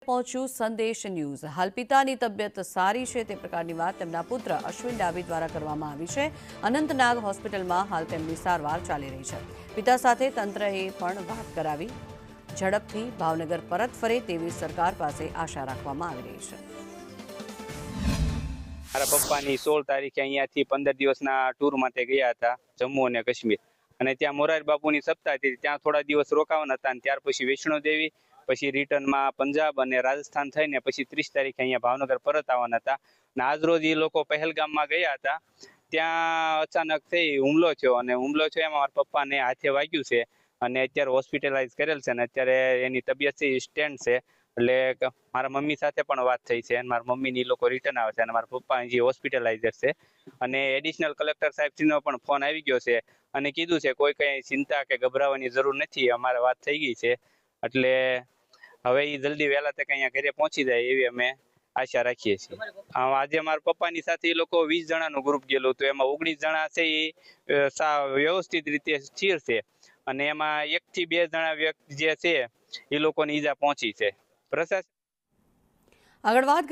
પહોંચ્યું સંદેશ ન્યૂઝ। હાલ પિતાની તબિયત સારી છે તે પ્રકારની વાત તેમના પુત્ર અશ્વિન ડાભી દ્વારા કરવામાં આવી છે। અનંતનાગ હોસ્પિટલમાં હાલ તેમની સારવાર ચાલી રહી છે। પિતા સાથે તંત્રએ પણ વાત કરાવી ઝડપથી ભાવનગર પરત ફરે તેવી સરકાર પાસે આશા રાખવામાં આવી રહી છે। મારા પપ્પાની 16 તારીખે અહીંયાથી 15 દિવસના ટૂર માટે ગયા હતા જમ્મુ અને કાશ્મીર, અને ત્યાં મોરારી બાપુની સપ્તાહ હતી, ત્યાં થોડા દિવસ રોકાવાના હતા અને ત્યાર પછી વૈષ્ણોદેવી, પછી રિટર્નમાં પંજાબ અને રાજસ્થાન થઈને પછી 30 તારીખે અહીંયા ભાવનગર પરત આવવાના હતા। અને આજ રોજ એ લોકો પહેલગામમાં ગયા હતા, ત્યાં અચાનક થઈ હુમલો થયો અને હુમલો થયો એમાં મારા પપ્પાને હાથે વાગ્યું છે અને અત્યારે હોસ્પિટલાઇઝ કરેલ છે અને અત્યારે એની તબિયત છે સ્ટેન્ડ છે। એટલે મારા મમ્મી સાથે પણ વાત થઈ છે અને મારા મમ્મીની લોકો રિટર્ન આવે છે અને મારા પપ્પા હજી હોસ્પિટલાઇઝર છે અને એડિશનલ કલેક્ટર સાહેબનો પણ ફોન આવી ગયો છે અને કીધું છે કોઈ કઈ ચિંતા કે ગભરાવાની જરૂર નથી, અમારે વાત થઈ ગઈ છે, એટલે હવે એ જલ્દી વહેલા તક અહીંયા ઘરે પહોંચી જાય એવી અમે આશા રાખીએ છીએ। આજે મારા પપ્પાની સાથે એ લોકો 20 જણાનું ગ્રુપ ગયેલું હતું, એમાં 19 જણા છે એ વ્યવસ્થિત રીતે સ્થિર છે અને એમાં 1 થી 2 જણા વ્યક્તિ જે છે એ લોકોની ઈજા પહોંચી છે। પ્રશાસન આગળ વાત